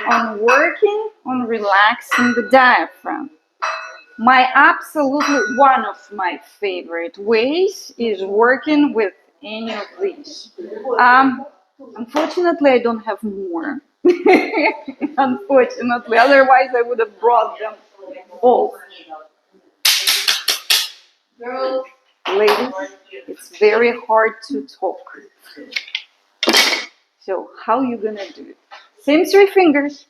on working on relaxing the diaphragm. One of my favorite ways is working with any of these. Unfortunately, I don't have more. Unfortunately, otherwise I would have brought them all. Girls, ladies, it's very hard to talk. So how you gonna do it? Same 3 fingers,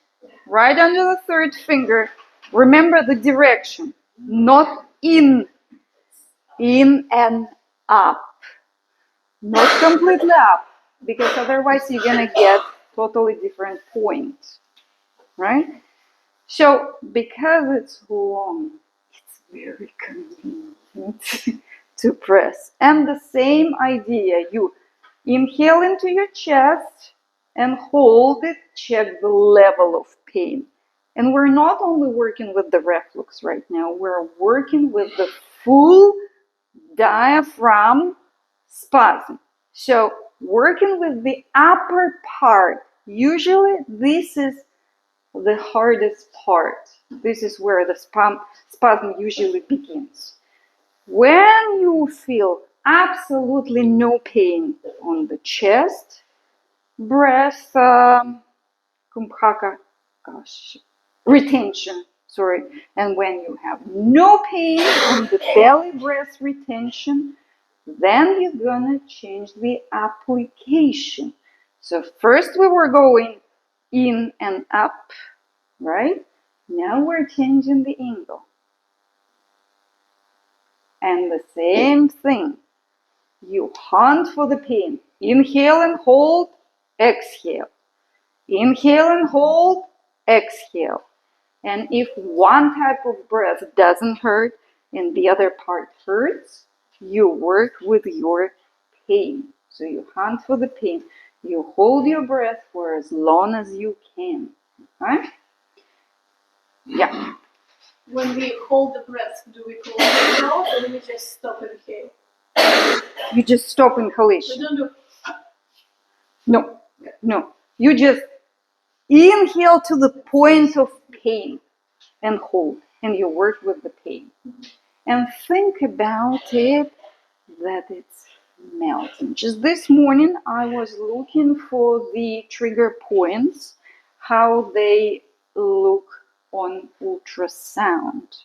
right under the 3rd finger. Remember the direction, not in and up, not completely up, because otherwise you're gonna get totally different points, right? So because it's long, it's very convenient to press. And the same idea, you inhale into your chest and hold it, check the level of pain. And we're not only working with the reflux right now, we're working with the full diaphragm spasm. So working with the upper part, usually this is the hardest part. This is where the spasm usually begins. When you feel absolutely no pain on the chest, breath, retention, and when you have no pain on the belly breath retention, then you're gonna change the application. So first we were going in and up, right? Now we're changing the angle. And the same thing. You hunt for the pain. Inhale and hold, exhale. Inhale and hold, exhale. And if one type of breath doesn't hurt and the other part hurts, you work with your pain. So you hunt for the pain. You hold your breath for as long as you can. Right? Yeah. When we hold the breath, do we hold the nose or do we just stop inhale? You just stop inhalation. We don't do. No. You just inhale to the point of pain and hold, and you work with the pain. And think about it that it's melting. Just this morning, I was looking for the trigger points, how they look on ultrasound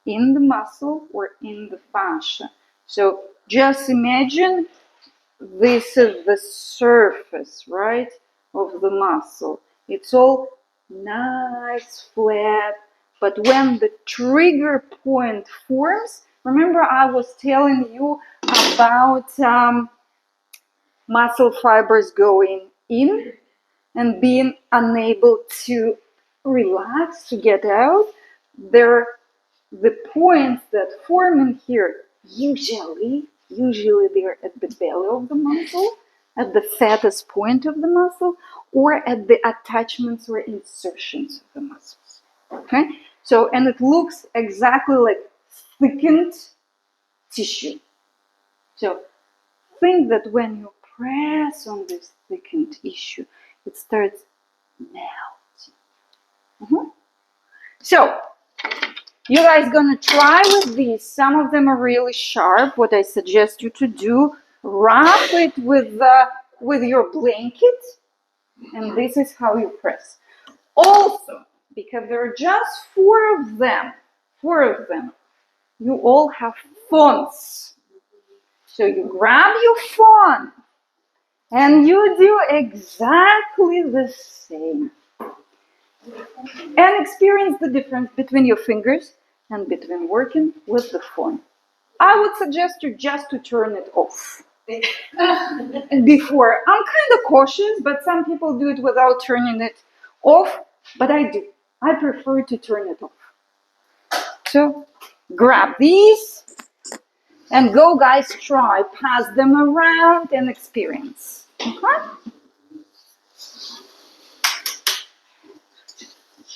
in the muscle or in the fascia. So just imagine this is the surface, right, of the muscle. It's all nice, flat, but when the trigger point forms, remember I was telling you about muscle fibers going in and being unable to relax, to get out. They're the points that form in here, usually they're at the belly of the muscle, at the fattest point of the muscle, or at the attachments or insertions of the muscles. Okay? So, and it looks exactly like thickened tissue. So, think that when you press on this thickened tissue, it starts melting. So, you guys gonna try with these. Some of them are really sharp. What I suggest you to do, wrap it with your blanket, and this is how you press. Also, because there are just 4 of them, you all have phones. So you grab your phone and you do exactly the same. And experience the difference between your fingers and between working with the phone. I would suggest you just to turn it off. Before, I'm kind of cautious, but some people do it without turning it off, but I do. I prefer to turn it off. So, grab these and go, guys, try. Pass them around and experience. Okay?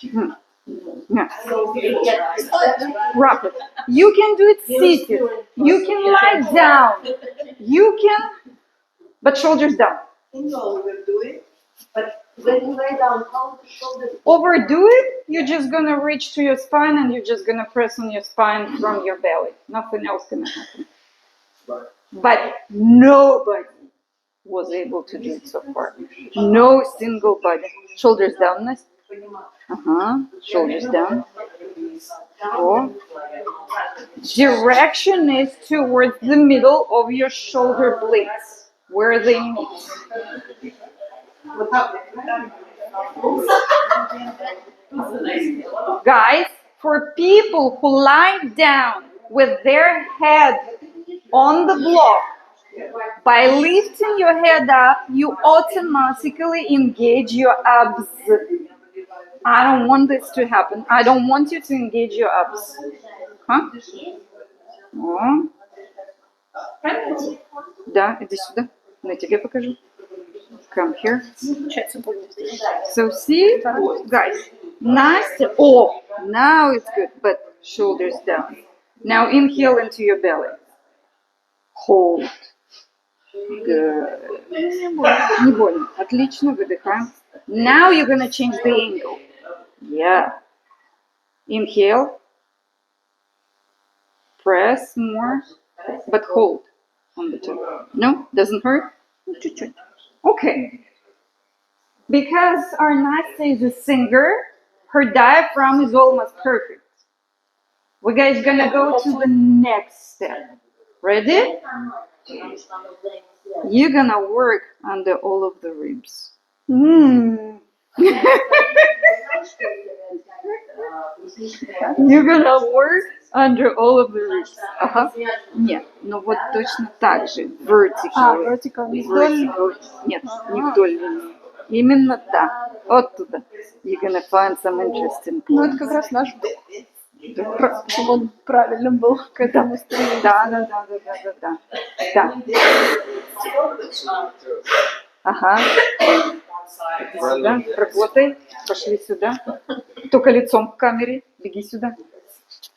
Yeah. Wrap it. You can do it seated. You can lie down. You can, but shoulders down. No, we'll do it. But When you lay down, how the shoulder? Overdo it, you're just gonna reach to your spine and you're just gonna press on your spine from your belly. Nothing else gonna happen. But nobody was able to do it so far. No single body. Shoulders down, Настя. Shoulders down. Oh. Direction is towards the middle of your shoulder blades, where they meet. Guys, for people who lie down with their head on the block, by lifting your head up, you automatically engage your abs. I don't want this to happen. I don't want you to engage your abs. Huh? О. Да, иди сюда. На тебе покажу. Come here. So see, guys, Настя. Oh, now it's good, but shoulders down. Now inhale into your belly. Hold. Good. Не больно. Отлично, выдыхаем. Now you're gonna change the angle. Yeah. Inhale. Press more, but hold on the top. No? Doesn't hurt? Чуть-чуть. Okay. Because our Nastya is a singer, her diaphragm is almost perfect. We're guys gonna go to the next step. Ready? You're gonna work under all of the ribs. You're gonna work under all of the ribs. Нет, ну вот точно так же. Vertical. Vertical. Vertical. Нет, не вдоль линии. Именно так. Вот туда. You're gonna find some interesting Ну, points. это как раз наш вдох. Чтобы он правильным был к этому стремлению. Да. Ага. Иди сюда, работай. Пошли сюда. Только лицом к камере. Беги сюда.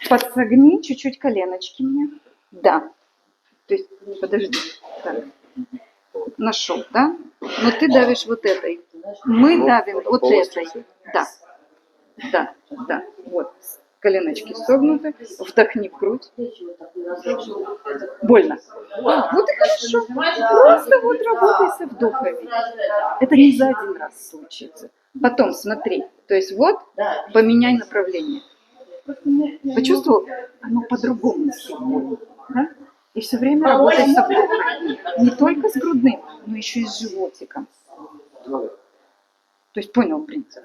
Подсогни чуть-чуть коленочки мне. Да. То есть, подожди. Так. Нашел, да? Но ты давишь вот этой. Мы давим вот этой. Да. Вот. Коленочки согнуты. Вдохни в грудь. Больно. Вот и хорошо. Просто вот работай со вдохами. Это не за один раз случится. Потом смотри. То есть вот, поменяй направление. Почувствовал? Оно по-другому сегодня. Да? И все время работай со вдохом. Не только с грудным, но еще и с животиком. То есть понял принцип?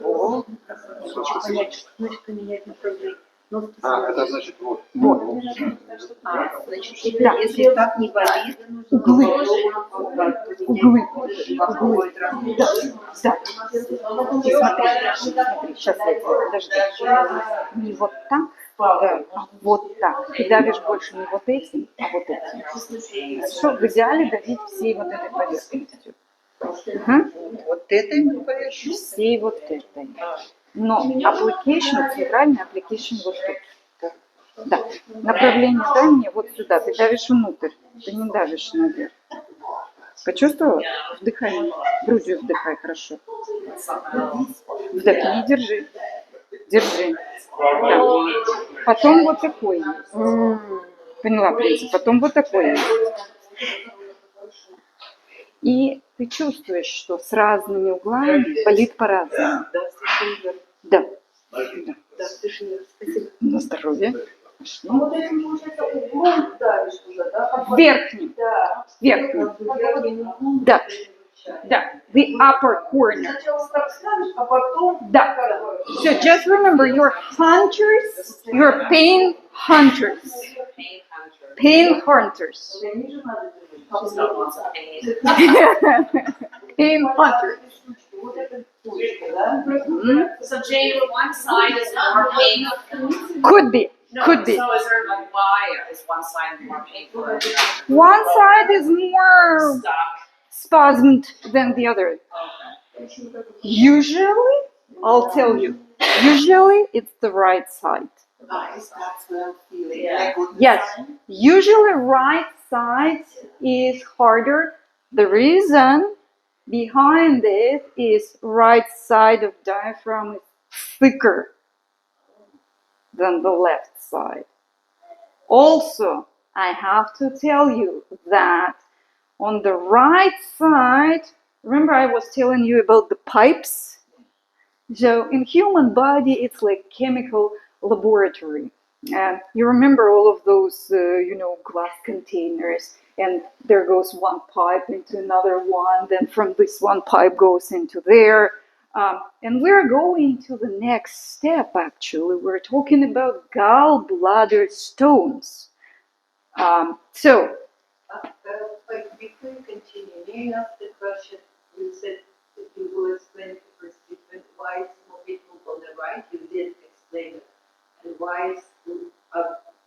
О. Это значит вот. Значит, если так не болит, Углы. Да. И смотри, сейчас я тебе, подожди. Не вот так, а вот так. Ты давишь больше не вот этим, а вот этим. Хорошо, в идеале давить всей вот этой поверхностью. вот этой поверхностью. Всей вот этой. Но application, центральный application вот тут. Да. Направление дай мне вот сюда. Ты давишь внутрь, ты не давишь наверх. Почувствовала? Вдыхай. Грудью вдыхай, хорошо. Вдохни, держи. Да. Потом вот такой есть. Поняла принцип? Потом вот такой есть. И ты чувствуешь, что с разными углами болит по-разному. Да. На здоровье. Пошли. Верхним. Да. The upper corner. Да. So just remember, you're hunters, you're pain hunters. Pain hunters. Pain hunters. So Jane, one side is more painful. Could be. So is there like why is one side more painful? One side is more Stuck. spasmed than the other. Usually, I'll tell you, usually it's the right side. That's what I'm feeling. Yeah. Yes, usually right side is harder. The reason behind it is right side of diaphragm is thicker than the left side. Also, I have to tell you that on the right side, remember I was telling you about the pipes? So in human body, it's like chemical laboratory. And you remember all of those, glass containers, and there goes one pipe into another one, then from this one pipe goes into there. And we're going to the next step, actually. We're talking about gallbladder stones. So, But before you continue, may I ask the question? You said that you will explain the first treatment. Why is more painful on the right? You did explain it. And why is,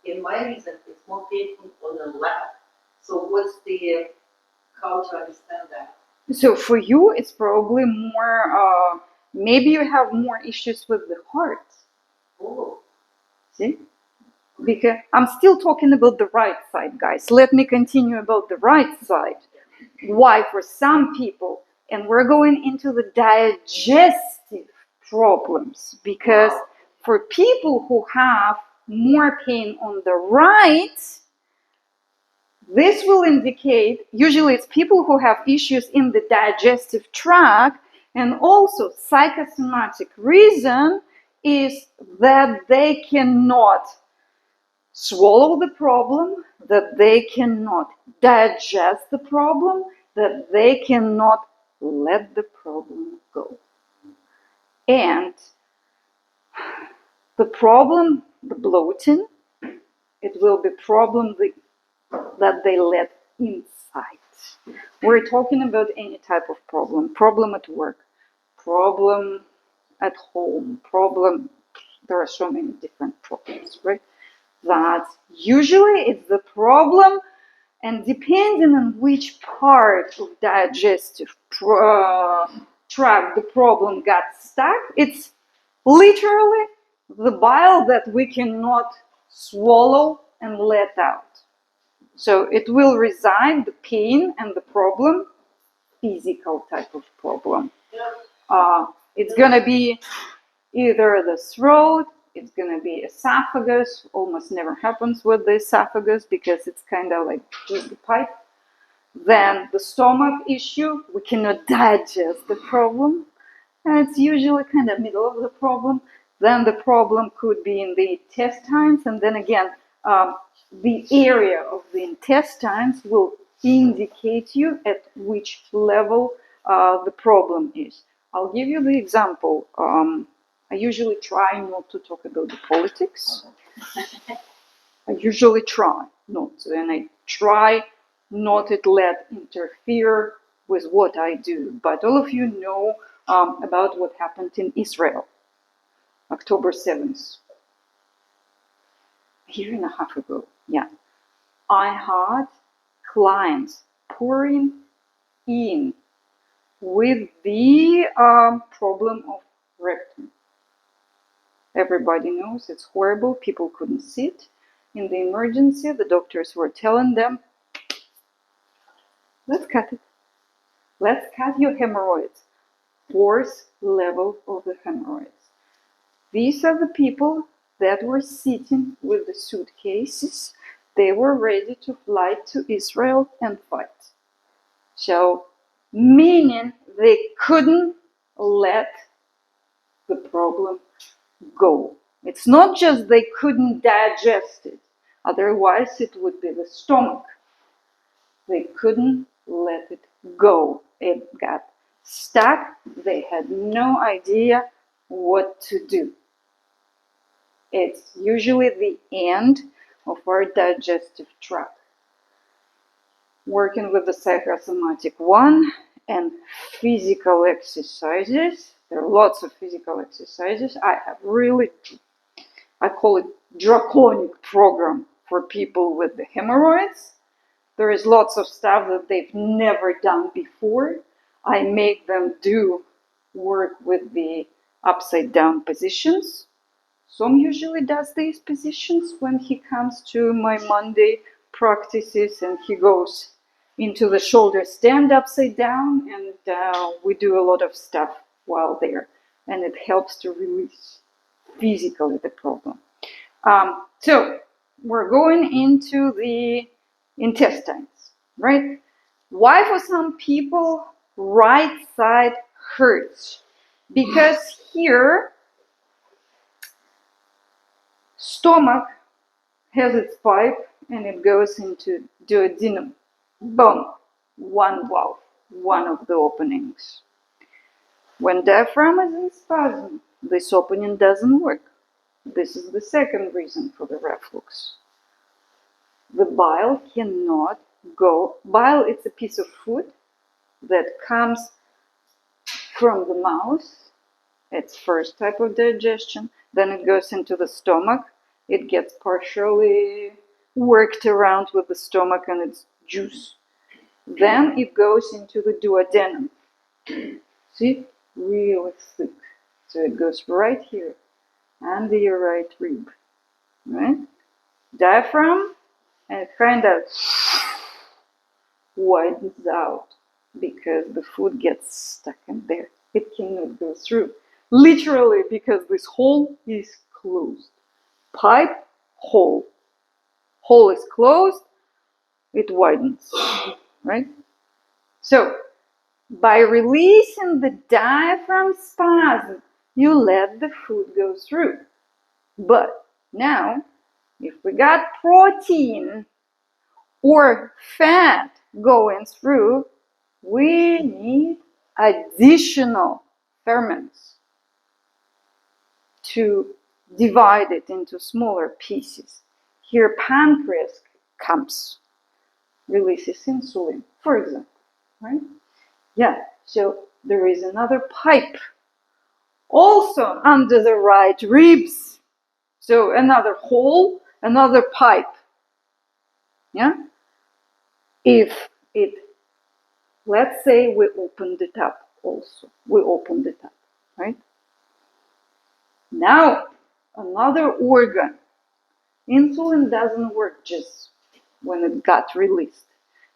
in my reason, it's more painful on the left. So what's the, how to understand that? so for you, it's probably more, maybe you have more issues with the heart. Oh, See? Because I'm still talking about the right side, guys. Let me continue about the right side. Why for some people, and we're going into the digestive problems, because for people who have more pain on the right, this will indicate, usually it's people who have issues in the digestive tract, and also psychosomatic reason is that they cannot swallow the problem, that they cannot digest the problem, that they cannot let the problem go. And the problem, the bloating, it will be problem that they let inside. We're talking about any type of problem at work, problem at home, problem, there are so many different problems, right? That usually it's the problem, and depending on which part of digestive tract the problem got stuck, it's literally the bile that we cannot swallow and let out. So it will reside, the pain and the problem, physical type of problem. It's gonna be either the throat, it's gonna be esophagus. Almost never happens with the esophagus because it's kind of like just the pipe. Then the stomach issue, we cannot digest the problem. And it's usually kind of middle of the problem. Then the problem could be in the intestines, and then again, the area of the intestines will indicate you at which level the problem is. I'll give you the example. I usually try not to talk about the politics. I usually try not to, and I try not to let interfere with what I do. But all of you know about what happened in Israel, October 7th, a year and a half ago. Yeah, I had clients pouring in with the problem of rectum. Everybody knows it's horrible. People couldn't sit. In the emergency, the doctors were telling them, let's cut it. Let's cut your hemorrhoids. Fourth level of the hemorrhoids. These are the people that were sitting with the suitcases. They were ready to fly to Israel and fight. So, meaning they couldn't let the problem go. It's not just they couldn't digest it, otherwise it would be the stomach. They couldn't let it go. It got stuck. They had no idea what to do. It's usually the end of our digestive tract. Working with the psychosomatic one and physical exercises. There are lots of physical exercises. I have really, I call it draconic program for people with the hemorrhoids. There is lots of stuff that they've never done before. I make them do work with the upside down positions. Some usually does these positions when he comes to my Monday practices and he goes, into the shoulders, stand upside down, and we do a lot of stuff while there, and it helps to release physically the problem. So we're going into the intestines, right? Why for some people right side hurts? Because here stomach has its pipe and it goes into duodenum. Boom, one valve, one of the openings. When diaphragm is in spasm, this opening doesn't work. This is the second reason for the reflux. The bile cannot go. Bile is a piece of food that comes from the mouth. It's first type of digestion. Then it goes into the stomach. It gets partially worked around with the stomach and its juice. Then it goes into the duodenum. See? Really thick. So it goes right here, under your right rib. Right? Diaphragm, and it kind of widens out because the food gets stuck in there. It cannot go through. Literally, because this hole is closed. Pipe, hole. Hole is closed, it widens. Right? So, by releasing the diaphragm spasm, you let the food go through. But now, if we got protein or fat going through, we need additional ferments to divide it into smaller pieces. Here, pancreas comes, releases insulin, for example, right? Yeah, so there is another pipe also under the right ribs. So another hole, another pipe. Yeah? If it, let's say we opened it up also. We opened it up, right? Now, another organ. Insulin doesn't work just when it got released.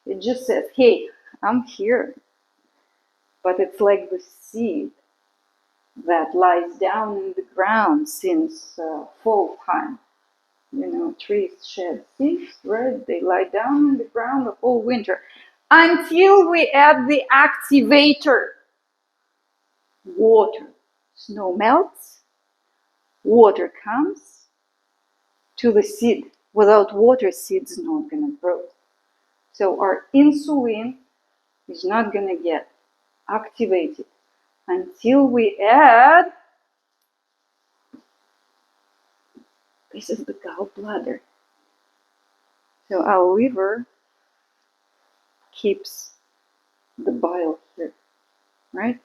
It just says, hey, I'm here. But it's like the seed that lies down in the ground since fall time. You know, trees shed seeds, right? They lie down in the ground the whole winter until we add the activator. Water. Snow melts, water comes to the seed. Without water, seed's not going to grow. So our insulin is not going to get activated until we add, this is the gallbladder. So our liver keeps the bile here, right?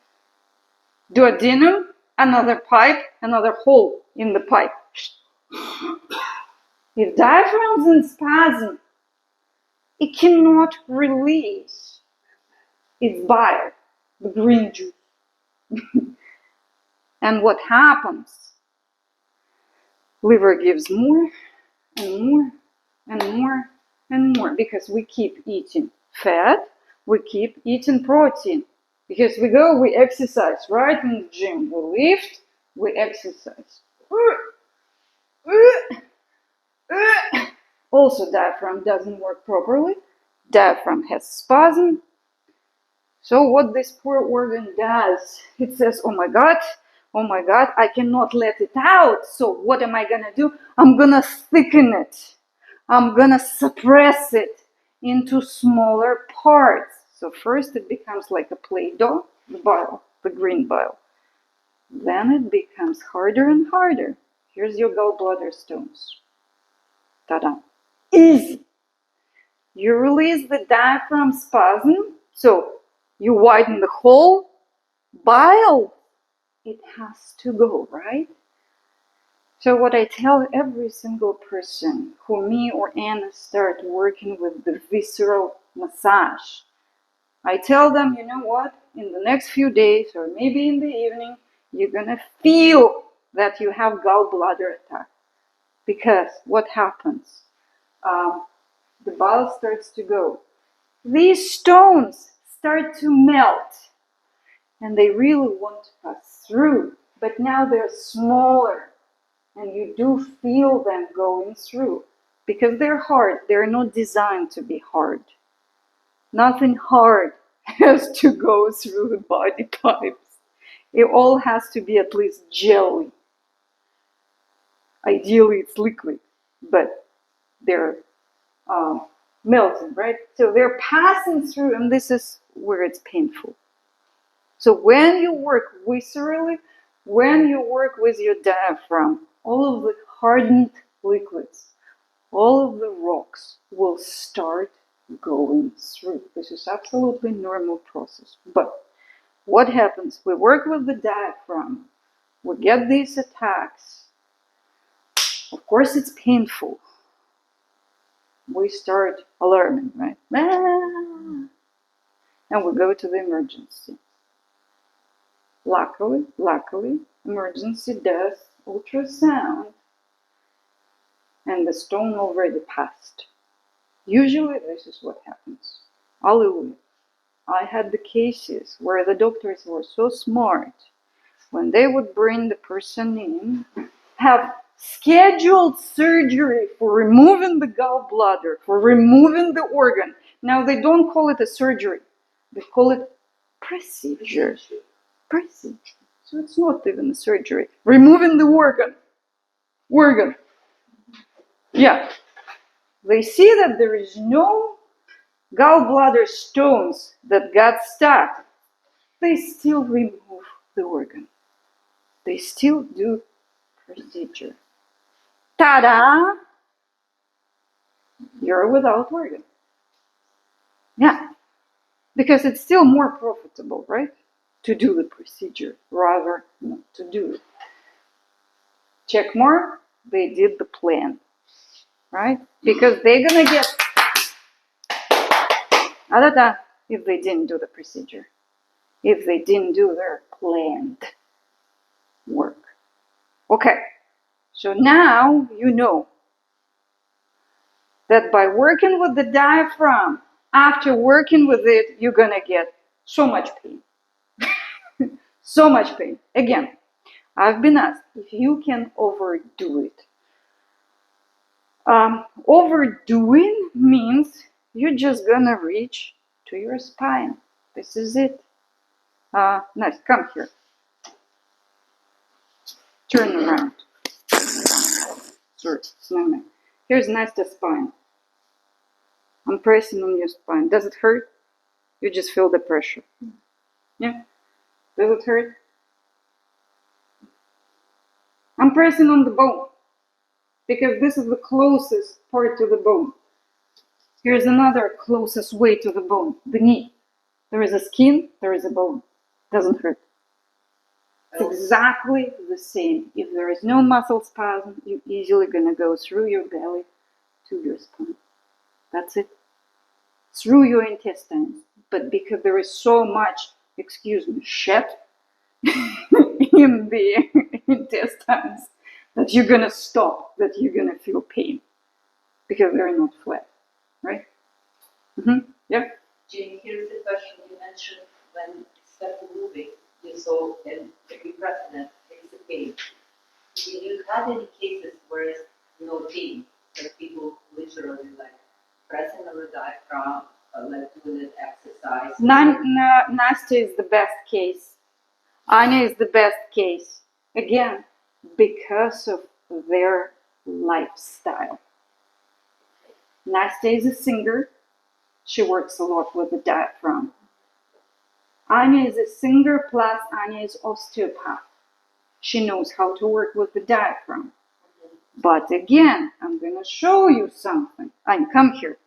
Duodenum, another pipe, another hole in the pipe. If diaphragm's in spasm, it cannot release its bile, the green juice. And what happens? Liver gives more and more and more and more because we keep eating fat, we keep eating protein. Because we go, we exercise, right? In the gym, we lift, we exercise. Also, diaphragm doesn't work properly. Diaphragm has spasm. So what this poor organ does, it says, oh my God, I cannot let it out. So what am I going to do? I'm going to thicken it. I'm going to suppress it into smaller parts. So first it becomes like a Play-Doh, the bile, the green bile. Then it becomes harder and harder. Here's your gallbladder stones. Ta-da. Easy. You release the diaphragm spasm, so you widen the hole. Bile, it has to go, right? So what I tell every single person who me or Anna start working with the visceral massage, I tell them, you know what, in the next few days or maybe in the evening, you're going to feel that you have gallbladder attack. Because what happens? The bile starts to go. these stones start to melt and they really want to pass through, but now they're smaller and you do feel them going through because they're hard. They're not designed to be hard. Nothing hard has to go through the body pipes. It all has to be at least jelly. Ideally, it's liquid, but they're melting, right? So they're passing through, and this is where it's painful. So when you work viscerally, when you work with your diaphragm, all of the hardened liquids, all of the rocks will start going through. This is absolutely normal process. But what happens? We work with the diaphragm. We get these attacks. Of course, it's painful. We start alarming, right? And we go to the emergency. Luckily, emergency does ultrasound, and the stone already passed. Usually, this is what happens. Hallelujah. I had the cases where the doctors were so smart, when they would bring the person in, have scheduled surgery for removing the gallbladder, for removing the organ. Now, they don't call it a surgery. They call it procedure. Procedure. So it's not even a surgery. Removing the organ. Yeah. They see that there is no gallbladder stones that got stuck. They still remove the organ. They still do procedure. Ta-da! You're without organ. Yeah. Because it's still more profitable, right? To do the procedure rather than to do it. Check more, they did the plan, right? Because they're gonna get if they didn't do the procedure, if they didn't do their planned work. Okay, so now you know that by working with the diaphragm, after working with it, you're gonna get so much pain. So much pain. Again, I've been asked if you can overdo it. Overdoing means you're just gonna reach to your spine. This is it. Nice, come here. Turn around. Sorry. Here's Nasta's spine. I'm pressing on your spine. Does it hurt? You just feel the pressure. Yeah? Does it hurt? I'm pressing on the bone because this is the closest part to the bone. Here's another closest way to the bone, the knee. There is a skin, there is a bone. Doesn't hurt. It's exactly the same. If there is no muscle spasm, you're easily gonna go through your belly to your spine. That's it. Through your intestines. But because there is so much, shit in the intestines that you're gonna stop, that you're gonna feel pain. Because they're not flat, right? Yeah. Jane, here's the question you mentioned when step moving, you saw in every precedent is the pain. Did you have any cases where it's no pain, that people literally like pressing on the diaphragm, like doing an exercise? Nastya is the best case. Anya is the best case. Again, because of their lifestyle. Nastya is a singer. She works a lot with the diaphragm. Anya is a singer plus Anya is osteopath. She knows how to work with the diaphragm. But again, I'm going to show you something. Anya, come here.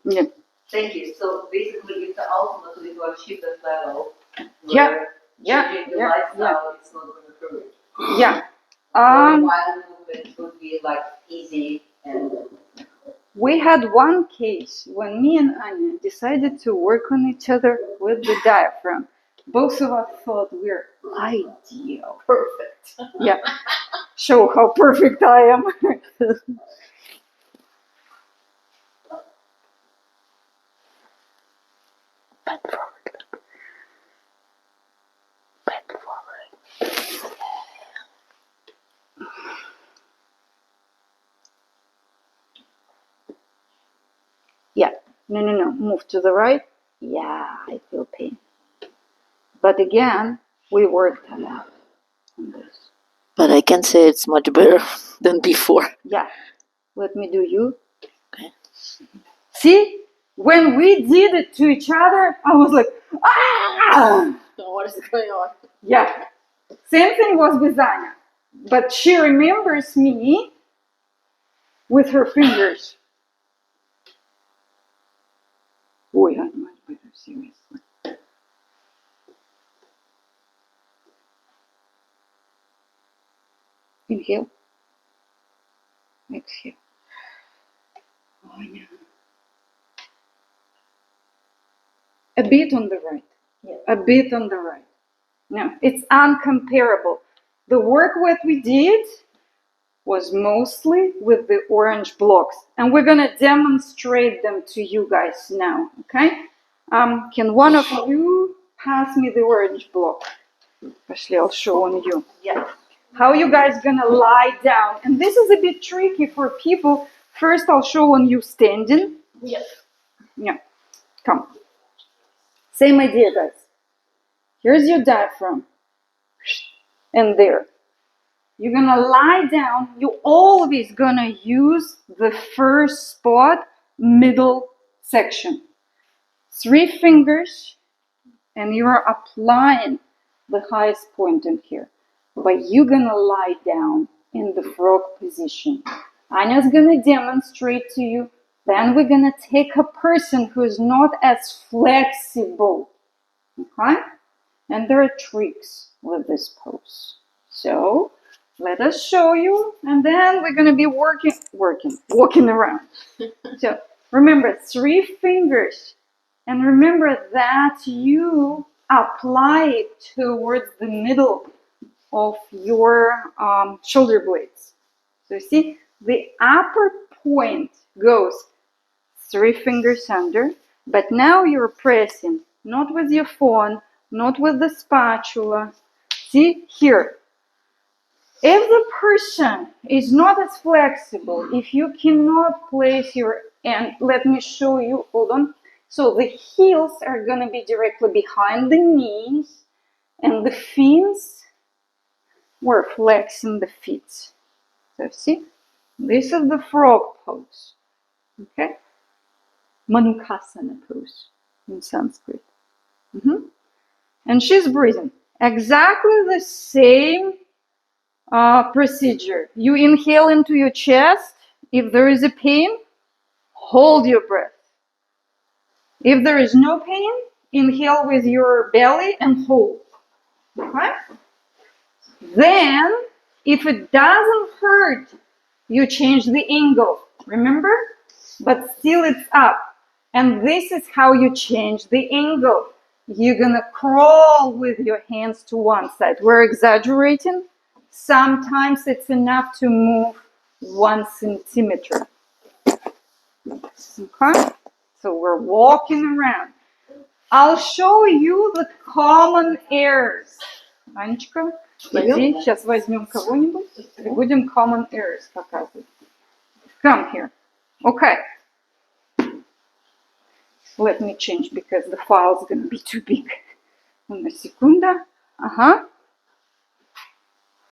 Yeah. Thank you. So basically, it's ultimately to achieve that level Yeah. changing the lifestyle is not going to prove it. Yeah. While movement would be like easy and. We had one case when me and Anya decided to work on each other with the diaphragm. Both of us thought we're ideal. Perfect. Yeah. Show how perfect I am. No. Move to the right. Yeah, I feel pain. But again, we worked a lot on this. But I can say it's much better than before. Yeah. Let me do you. Okay. See? When we did it to each other, I was like, ah! What is going on? Yeah. Same thing was with Anya. But she remembers me with her fingers. Oh, yeah, much better, seriously. Inhale. Exhale. Anya. A bit on the right. Yeah. A bit on the right. No, it's uncomparable. The work what we did was mostly with the orange blocks. And we're going to demonstrate them to you guys now, okay? Can one of you pass me the orange block? Actually, I'll show on you. Yeah. How you guys going to lie down. And this is a bit tricky for people. First, I'll show on you standing. Yeah. Yeah, come. Same idea, guys. Here's your diaphragm. And there. You're gonna lie down. You're always gonna use the first spot, middle section. 3 fingers, and you're applying the highest point in here. But you're gonna lie down in the frog position. Anya's gonna demonstrate to you. Then we're gonna take a person who's not as flexible. Okay? And there are tricks with this pose. So let us show you, and then we're gonna be walking around. So remember, 3 fingers, and remember that you apply it towards the middle of your shoulder blades. So you see, the upper point goes 3 fingers under, but now you're pressing, not with your phone, not with the spatula. See, here. If the person is not as flexible, if you cannot place your, and let me show you, hold on. So the heels are going to be directly behind the knees, and the fins, we're flexing the feet. So see, this is the frog pose, okay? Manukasana pose in Sanskrit. And she's breathing. Exactly the same procedure. You inhale into your chest. If there is a pain, hold your breath. If there is no pain, inhale with your belly and hold. Okay? Then, if it doesn't hurt, you change the angle. Remember? But still it's up. And this is how you change the angle. You're gonna crawl with your hands to one side. We're exaggerating. Sometimes it's enough to move 1 centimeter. Okay? So we're walking around. I'll show you the common errors. Анечка, иди, сейчас возьмем кого-нибудь и будем common errors показывать. Come here. Okay. Let me change because the file is going to be too big. Una секунда. Ага.